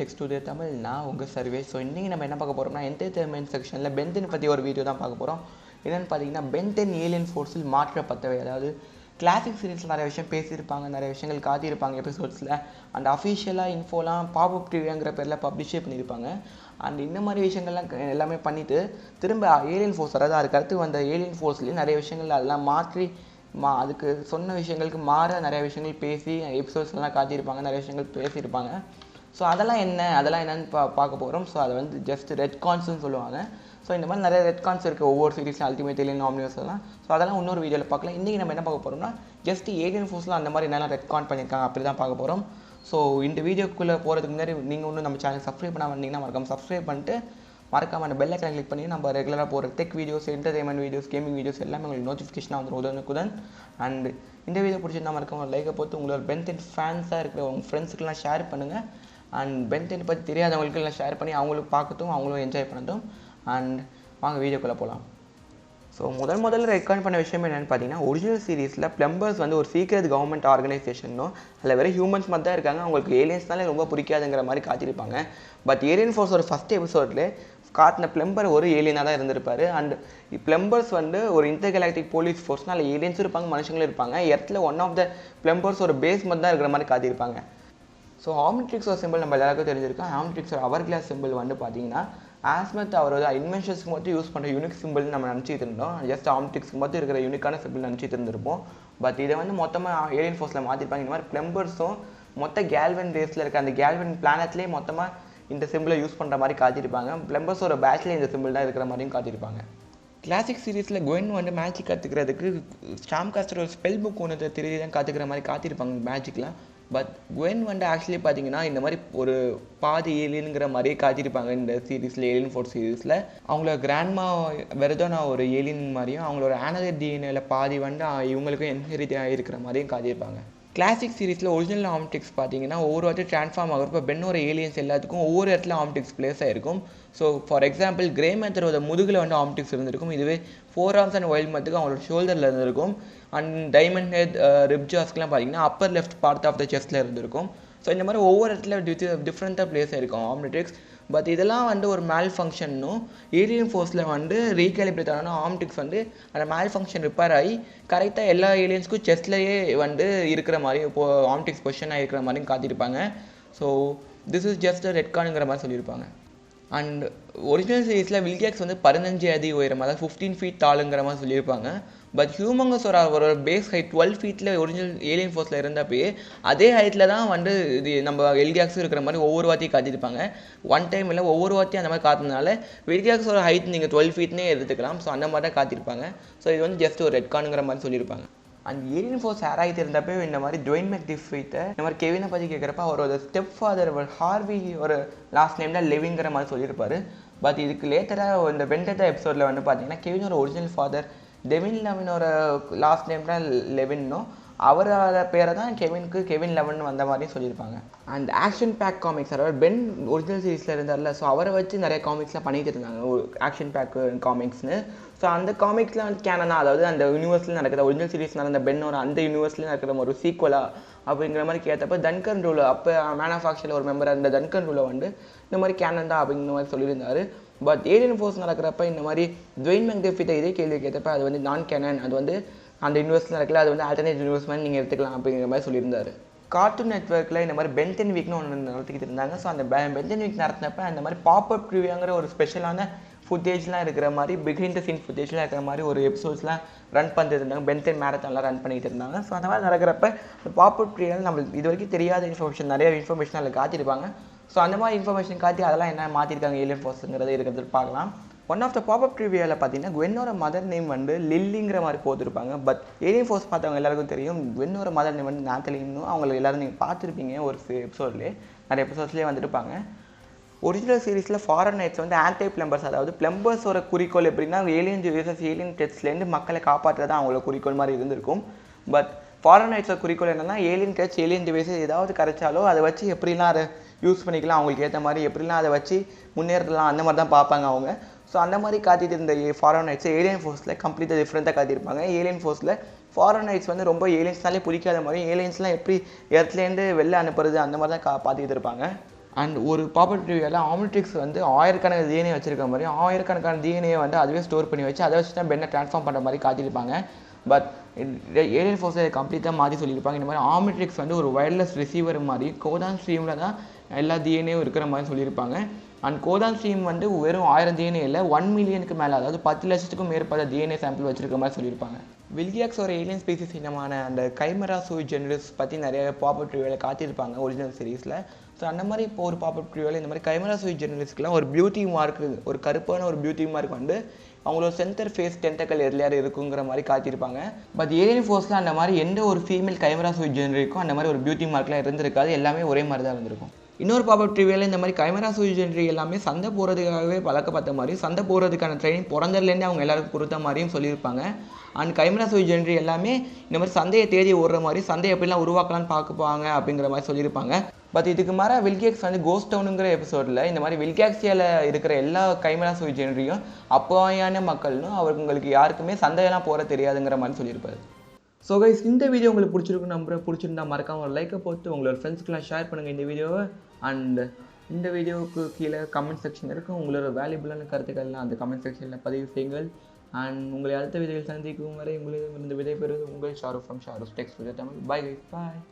Text to Tamil நான் உங்கள் survey. So இன்றைக்கி நம்ம என்ன பார்க்க போகிறோம்னா என்டர்டைன்மெண்ட் செக்ஷனில் பென்டென் பற்றி ஒரு வீடியோ தான் பார்க்க போகிறோம். என்னென்னு பார்த்தீங்கன்னா பென்டென் ஏலியன் ஃபோர்ஸில் மாற்றப்பட்டவை. அதாவது கிளாசிக் சீரீஸில் நிறைய விஷயம் பேசியிருப்பாங்க, நிறைய விஷயங்கள் காட்டியிருப்பாங்க எபிசோட்ஸில். அண்ட் அஃபிஷியலாக இன்ஃபோலாம் பாப்அப் டிவிங்கிற பேரில் பப்ளிஷே பண்ணியிருப்பாங்க. அண்ட் இந்த மாதிரி விஷயங்கள்லாம் எல்லாமே பண்ணிவிட்டு திரும்ப ஏலியன் ஃபோர்ஸ், அதாவது அதுக்கு அடுத்து வந்த ஏலியன் ஃபோர்ஸ்லேயும் நிறைய விஷயங்கள் அதெல்லாம் மாற்றி அதுக்கு சொன்ன விஷயங்களுக்கு மாற நிறைய விஷயங்கள் பேசி எபிசோட்ஸ்லாம் காட்டியிருப்பாங்க, நிறைய விஷயங்கள் பேசியிருப்பாங்க. ஸோ அதெல்லாம் என்னன்னு பார்க்க போகிறோம். ஸோ அதை வந்து ஜஸ்ட் ரெட்கான்ஸ்னு சொல்லுவாங்க. ஸோ இந்த மாதிரி நிறைய ரெட்கான்ஸ் இருக்குது ஒவ்வொரு சீரீஸில், அல்டிமேட் ஏலியன், ஆம்னிவர்ஸ் எல்லாம். ஸோ அதெல்லாம் இன்னொரு வீடியோவில் பார்க்கலாம். இன்றைக்கி நம்ம என்ன பார்க்க போகிறோம்னா ஜஸ்ட் ஏலியன் ஃபோர்ஸில் அந்த மாதிரி என்னெல்லாம் ரெட்கான் பண்ணியிருக்காங்க அப்படி தான் பார்க்க போகிறோம். ஸோ இந்த வீடியோக்குள்ளே போகிறதுக்கு முன்னாடி நீங்கள் இன்னும் நம்ம சேனல் சப்ஸ்கிரைப் பண்ணாமல் வந்தீங்கன்னா மறக்காம சப்ஸ்கிரைப் பண்ணிட்டு மறக்காம அந்த பெல் ஐக்கானை கிளிக் பண்ணி நம்ம ரெகுலராக போகிற tech videos, entertainment videos, gaming videos எல்லாமே உங்களுக்கு நோட்டிஃபிகேஷனாக வந்துடும் உடனுக்குடன். அண்ட் இந்த வீடியோ பிடிச்சிருந்தா மறக்காம ஒரு லைக்கை போட்டு உங்களோட பென்டென் ஃபேன்ஸாக இருக்கிற உங்கள் ஃப்ரெண்ட்ஸுக்கெல்லாம் ஷேர் பண்ணுங்கள். அண்ட் பென்டென் பற்றி தெரியாதவங்களுக்கு எல்லாம் ஷேர் பண்ணி அவங்களுக்கு பார்க்கட்டும், அவங்களும் என்ஜாய் பண்ணட்டும். அண்ட் வாங்க வீடியோக்குள்ளே போகலாம். ஸோ முதல்ல ரெக்கார்ட் பண்ண விஷயம் என்னென்னு பார்த்தீங்கன்னா, ஒரிஜினல் சீரீஸில் பிளம்பர்ஸ் வந்து ஒரு சீக்ரெட் கவர்மெண்ட் ஆர்கனைசேஷனும் அதில் வெறும் ஹியூமன்ஸ் மாதிரி தான் இருக்காங்க, அவங்களுக்கு ஏலியன்ஸ்னாலே ரொம்ப பிடிக்காதுங்கிற மாதிரி காட்டியிருப்பாங்க. பட் ஏலியன் ஃபோர்ஸ் ஒரு ஃபஸ்ட் எபிசோட்லேயே காட்டின பிளம்பர் ஒரு ஏலியனாக தான் இருந்திருப்பார். அண்ட் பிளம்பர்ஸ் வந்து ஒரு இன்டர்கலாக்டிக் போலீஸ் ஃபோர்ஸ்னால் அதில் ஏலியன்ஸும் இருப்பாங்க, மனுஷங்களும் இருப்பாங்க. இடத்துல ஒன் ஆஃப் த பிளம்பர்ஸ் ஒரு பேஸ் மாதிரி தான் இருக்கிற மாதிரி காட்டியிருப்பாங்க. ஸோ ஆம்னிட்ரிக்ஸோட சிம்பிள் நம்ம எல்லாருக்கும் தெரிஞ்சிருக்கோம். ஆம்னிட்ரிக்ஸோட அவர் கிளாஸ் சிம்பிள் வந்து பார்த்தீங்கன்னா ஆஸ்மத் அவரோட இன்வென்ஷன்ஸ்க்கு மட்டும் யூஸ் பண்ணுற யூனிக் சிம்பிள் நம்ம நினச்சிட்டு இருந்தோம். ஜஸ்ட் ஆம்னிட்ரிக்ஸ்க்கு மட்டும் இருக்கிற யூனிக்கான சிம்பிள் நினச்சிட்டு இருந்திருப்போம். பட் இதை வந்து மொத்தமாக ஏலியன் ஃபோர்ஸில் மாற்றிருப்பாங்க. இந்த மாதிரி பிளம்பர்ஸும் மொத்த கேல்வன் ரேஸில் இருக்க அந்த கேல்வன் பிளானட்லேயே மொத்தமாக இந்த சிம்பிளை யூஸ் பண்ணுற மாதிரி காட்டியிருப்பாங்க. பிளம்பர்ஸோட பேட்ச்லேயே இந்த சிம்பிள் தான் இருக்கிற மாதிரியும் காட்டியிருப்பாங்க. கிளாசிக் சீரீஸில் குவென் வந்து மேஜிக் கற்றுக்கிறதுக்கு ஸ்டாம்காஸ்டர் ஒரு ஸ்பெல் புக் ஒன்று தெரிஞ்சு தான் கற்றுக்கிற மாதிரி காட்டியிருப்பாங்க மேஜிக்லாம். பட் குவென் வந்து ஆக்சுவலி பார்த்தீங்கன்னா இந்த மாதிரி ஒரு பாதி ஏலியனுங்கிற மாதிரியே காட்டியிருப்பாங்க இந்த சீரீஸில், ஏலியன் ஃபோர்ஸ் சீரீஸில். அவங்களோட கிராண்ட்மா வெறுதோனா ஒரு ஏலியன் மாதிரியும் அவங்களோட ஆனதர் டிஎன்ஏல பாதி வந்து இவங்களுக்கும் என்ஹெரிட் ஆகிருக்கிற மாதிரியும் காட்டியிருப்பாங்க. கிளாசிக் சீரீஸில் ஒரிஜினல் ஆம்டிக்ஸ் பார்த்தீங்கன்னா ஒவ்வொரு வாட்டி ட்ரான்ஸ்ஃபார்ம் ஆகிறப்ப பென்னோட ஏலியன்ஸ் எல்லாத்துக்கும் ஒவ்வொரு இடத்துல ஆம்டிக்ஸ் பிளேஸ் ஆகிருக்கும். ஸோ ஃபார் எக்ஸாம்பிள் கிரே மேத்தரோட முதுகில் வந்து ஆம்டிக்ஸ் இருந்திருக்கும். இதுவே 4 ஆர்ம்ஸ் அண்ட் வைல்ட் மேத்துக்கு அவங்களோட ஷோல்டரில் இருந்திருக்கும். அண்ட் டைமண்ட் ஹெட், ரிப்ஜாஸ்க்குலாம் பார்த்தீங்கன்னா upper left part of the செஸ்ட்டில் இருந்திருக்கும். ஸோ இந்த மாதிரி ஒவ்வொரு இடத்துல டிஃப்ரெண்ட்டாக பிளேஸ் ஆகிருக்கும் ஆம்னிட்ரிக்ஸ். பட் இதெல்லாம் வந்து ஒரு மேல் ஃபங்க்ஷனும் ஏலியன் ஃபோர்ஸில் வந்து ரீகேலிப்ரேட் ஆன ஆம்னிட்ரிக்ஸ் வந்து அந்த மேல் ஃபங்க்ஷன் ரிப்பேர் ஆகி கரெக்டாக எல்லா ஏலியன்ஸ்க்கும் செஸ்ட்லேயே வந்து இருக்கிற மாதிரி இப்போது ஆம்னிட்ரிக்ஸ் பொசிஷனாக இருக்கிற மாதிரியும் காட்டியிருப்பாங்க. ஸோ திஸ் இஸ் ஜஸ்ட் ரெட்கானுங்கிற மாதிரி சொல்லியிருப்பாங்க. அண்ட் ஒரிஜினல் சீரீஸில் வில்கேக்ஸ் வந்து 15 அடி உயரம், அதாவது 15 ஃபீட் டாலுங்கிற மாதிரி சொல்லியிருப்பாங்க. பட் ஹியூமங்கஸோட ஒரு பேஸ் ஹைட் 12 ஃபீட்டில் ஒரிஜினல் ஏலியன் ஃபோர்ஸில் இருந்தப்பயே அதே ஹைட்டில் தான் வந்து இது நம்ம வில்கேக்ஸும் இருக்கிற மாதிரி ஒவ்வொரு வாட்டியும் காட்டியிருப்பாங்க. ஒன் டைம் இல்லை ஒவ்வொரு வாட்டியும் அந்த மாதிரி காட்டினால வில்கேக்ஸோட ஹைட் நீங்கள் 12 ஃபீட்னே எடுத்துக்கலாம். ஸோ அந்த மாதிரி தான் காட்டியிருப்பாங்க. ஸோ இது வந்து ஜஸ்ட் ஒரு ரெட்கானுங்கிற மாதிரி சொல்லியிருப்பாங்க. அண்ட் ஏலியன் ஃபோர்ஸ் ஆராய்ச்சி இருந்தப்போ இந்த மாதிரி டுவைன் மெக்டிஃபைட்டை இந்த மாதிரி கெவினை பற்றி கேட்குறப்ப அவரோட ஸ்டெப் ஃபாதர் ஹார்வி ஒரு லாஸ்ட் நேமில் லெவிங்கிற மாதிரி சொல்லியிருப்பாரு. பட் இதுக்கு லேட்டராக இந்த வெண்டட்டா எபிசோடில் வந்து பார்த்தீங்கன்னா கெவினோட ஒரிஜினல் ஃபாதர் டெவின் லெவனோட லாஸ்ட் நேம் தான் லெவின்னும் அவரோட பேரை தான் கெவின் லெவன் வந்த மாதிரியும் சொல்லியிருப்பாங்க. அண்ட் ஆக்ஷன் பேக் காமிக்ஸ், அதாவது பென் ஒரிஜினல் சீரீஸில் இருந்தார்ல, ஸோ அவரை வச்சு நிறைய காமிக்ஸ்லாம் பண்ணிகிட்டு இருந்தாங்க, ஆக்ஷன் பேக் காமிக்ஸ்னு. ஸோ அந்த காமிக்ஸ்லாம் வந்து கேனனா, அதாவது அந்த யூனிவர்ஸில் நடக்கிற ஒரிஜினல் சீரீஸ் நடந்த பென்னோட அந்த யூனிவர்ஸில் நடக்கிற ஒரு சீக்வலா அப்படிங்கிற மாதிரி கேட்டப்போ டன்கன் ரூலோ, அப்போ மேன் ஆஃப் ஆக்ஷனில் ஒரு மெம்பர் அந்த டன்கன் ரூலோ வந்து இந்த மாதிரி கேனன் தான் அப்படிங்கிற மாதிரி சொல்லியிருந்தார். பட் ஏலியன் ஃபோர்ஸ் நடக்கிறப்ப இந்த மாதிரி டுவைன் மெக்டிஃபைட்டை இதே கேள்வி கேட்டப்ப அது வந்து நான் கேனன், அது வந்து அந்த யூனிவர்ஸில் நடக்கல, அது வந்து ஆல்டர்னேட் யூனிவர்ஸ் மாதிரி நீங்கள் எடுத்துக்கலாம் அப்படிங்கிற மாதிரி சொல்லியிருந்தார். கார்ட்டூன் நெட்வொர்க்கில் இந்த மாதிரி பென்டென் வீக்னு ஒன்று நடத்திக்கிட்டு இருந்தாங்க. ஸோ அந்த பென்டென் வீக் நடத்தினப்ப அந்த மாதிரி பாப்அப் ட்ரிவியாங்கிற ஒரு ஸ்பெஷலான ஃபுட்டேஜ்லாம் இருக்கிற மாதிரி பிஹைண்ட் த சீன் ஃபுட்டேஜ்லாம் இருக்கிற மாதிரி ஒரு எபிசோட்ஸ்லாம் ரன் பண்ணிட்டு இருந்தாங்க. பென்டென் மேரத்தான்லாம் ரன் பண்ணிகிட்டு இருந்தாங்க. ஸோ அந்த மாதிரி நடக்கிறப்ப பாப்அப் ட்ரிவியால் நம்மளுக்கு இது வரைக்கும் தெரியாத இன்ஃபர்மேஷன், நிறைய இன்ஃபர்மேஷன் அதில் காட்டியிருப்பாங்க. ஸோ அந்த மாதிரி இன்ஃபர்மேஷன் காட்டி அதெல்லாம் என்ன மாற்றிருக்காங்க ஏலியன் ஃபோர்ஸுங்கிறத இருக்கிறது பார்க்கலாம். ஒன் ஆஃப் த பாப்அப் ட்ரிவியாவில் பார்த்தீங்கன்னா குவென்னோட மதர் நேம் வந்து லில்லிங்கிற மாதிரி போட்டிருப்பாங்க. பட் ஏலியன் ஃபோர்ஸ் பார்த்தவங்க எல்லாருக்கும் தெரியும் குவென்னோட மதர் நேம் வந்து நாத்தலின்னு. அவங்களை எல்லாரும் நீங்கள் பார்த்துருப்பீங்க ஒரு எபிசோட்லேயே, நிறைய எபிசோட்ஸ்லேயே வந்துருப்பாங்க. ஒரிஜினல் சீரீஸில் ஃபாரன் நைட்ஸ் வந்து ஆன்டி பிளம்பர்ஸ், அதாவது பிளம்பர்ஸோட குறிக்கோள் எப்படின்னா ஏலியன் விசஸ் ஏலியன் டெஸ்ட்லேருந்து மக்களை காப்பாற்றுறது தான் அவங்களோட குறிக்கோள் மாதிரி இருந்திருக்கும். பட் ஃபாரன் நைட்ஸோட குறிக்கோள் என்னென்னா ஏலியன் டெஸ்ட், ஏலியன் டிவைஸஸ் ஏதாவது கரைச்சாலோ அதை வச்சு எப்படிலாம் அதை யூஸ் பண்ணிக்கலாம், அவங்களுக்கு ஏற்ற மாதிரி எப்படிலாம் அதை வச்சு முன்னேறலாம், அந்த மாதிரி தான் பார்ப்பாங்க அவங்க. ஸோ அந்த மாதிரி காட்டிட்டு இருந்த ஃபாரன் நைட்ஸ் ஏலியன் ஃபோர்ஸில் கம்ப்ளீட்டாக டிஃப்ரெண்ட்டாக காட்டியிருப்பாங்க. ஏலியன் ஃபோர்ஸில் ஃபாரன் நைட்ஸ் வந்து ரொம்ப ஏலியன்ஸ்னாலே பிடிக்காத மாதிரி ஏலியன்ஸ்லாம் எப்படி எர்த்லேருந்து வெளில அனுப்புறது அந்த மாதிரி தான் பார்த்துக்கிட்டு இருப்பாங்க. அண்ட் ஒரு பாப்பட் ரிவ்யூவில் ஆம்னிட்ரிக்ஸ் வந்து ஆயிரக்கணக்கான டிஎன்ஏ வச்சிருக்க மாதிரி ஆயிரக்கணக்கான டிஎன்ஏ வந்து அதுவே ஸ்டோர் பண்ணி வச்சு அதை வச்சு தான் பென்னை ட்ரான்ஸ்ஃபார்ம் பண்ணுற மாதிரி காட்டியிருப்பாங்க. பட் ஏலியன் ஃபோர்ஸை கம்ப்ளீட்டாக மாற்றி சொல்லியிருப்பாங்க. இந்த மாதிரி ஆம்னிட்ரிக்ஸ் வந்து ஒரு வயர்லெஸ் ரிசீவர் மாதிரி கோதான் ஸ்ட்ரீமில் தான் எல்லா டிஎன்ஏவும் இருக்கிற மாதிரி சொல்லியிருப்பாங்க. அண்ட் கோதான் ஸ்ட்ரீம் வந்து வெறும் 1000 டிஎன்ஏ இல்லை 1 மில்லியனுக்கு மேலே, அதாவது 10 லட்சத்துக்கும் மேற்பட்ட டிஎன்ஏ சாம்பிள் வச்சிருக்க மாதிரி சொல்லியிருப்பாங்க. வில்கியாக்ஸ் ஒரு ஏலியன் ஸ்பீசிஸ் இனமான அந்த கைமரா சூய் ஜெனரிஸ் பற்றி நிறைய பாப்பட் ரிவ்யூவில் காட்டியிருப்பாங்க ஒரிஜினல் சீரீஸில். ஸோ அந்த மாதிரி இப்போ ஒரு பாப்பட் ரிவ்யூவில் இந்த மாதிரி கைமரா சூய் ஜெனரிஸ்க்குலாம் ஒரு பியூட்டி மார்க், ஒரு கருப்பான ஒரு பியூட்டி மார்க் வந்து அவங்களோட சென்டர் ஃபேஸ் டென்டக்கல் எதுலையாரு இருக்குங்கிற மாதிரி காட்டியிருப்பாங்க. பட் ஏலியன் ஃபோர்ஸில் அந்த மாதிரி எந்த ஒரு ஃபீமேல் கைமரா சூய் ஜெனரிக்கும் அந்த மாதிரி ஒரு பியூட்டி மார்க்லாம் இருந்திருக்காது. எல்லாமே ஒரே மாதிரி தான் இருந்திருக்கும். இன்னொரு பாப்பட் ரிவ்யூவில் இந்த மாதிரி கைமரா சூய் ஜெனரி எல்லாமே சண்டை போகிறதுக்காகவே பழக்கப்பட்ட மாதிரி, சண்டை போகிறதுக்கான ட்ரைனிங் பிறந்ததுலேருந்தே அவங்க எல்லாருக்கும் கொடுத்த மாதிரியும் சொல்லியிருப்பாங்க. அண்ட் கைமரா சூய் ஜெனரி எல்லாமே இந்த மாதிரி சந்தையை தேடி ஓடுற மாதிரி சந்தையை எப்படிலாம் உருவாக்கலான்னு பார்க்குப்பாங்க அப்படிங்கிற மாதிரி சொல்லியிருப்பாங்க. பட் இதுக்கு மாற வில்கியாக்ஸ் வந்து கோஸ்ட் டவுனுங்கிற எபிசோடில் இந்த மாதிரி வில்கியாக்ஸியாவில் இருக்கிற எல்லா கைமரா சூய் ஜெனரியும் அப்பாயான மக்கள்னும் அவங்களுக்கு யாருக்குமே சந்தையெல்லாம் போகிற தெரியாதுங்கிற மாதிரி சொல்லியிருப்பாரு. ஸோ கைஸ், இந்த வீடியோ உங்களுக்கு பிடிச்சிருக்குன்னு நம்புறேன். பிடிச்சிருந்தா மறக்காம ஒரு லைக்கை போட்டு உங்களோட ஃப்ரெண்ட்ஸ்க்குலாம் ஷேர் பண்ணுங்கள் இந்த வீடியோவை. அண்ட் இந்த வீடியோவுக்கு கீழே கமெண்ட் செக்ஷன் இருக்கும். உங்களோட வேல்யூபிளான கருத்துக்கள்லாம் அந்த கமெண்ட் செக்ஷனில் பதிவு செய்யுங்கள். அண்ட் உங்களை அடுத்த வீடியோவில் சந்திக்கும் வரை உங்களிடமிருந்து விடைபெறுவது உங்கள் Shahrukh from Shahrukh text Tamil. Bye guys, bye.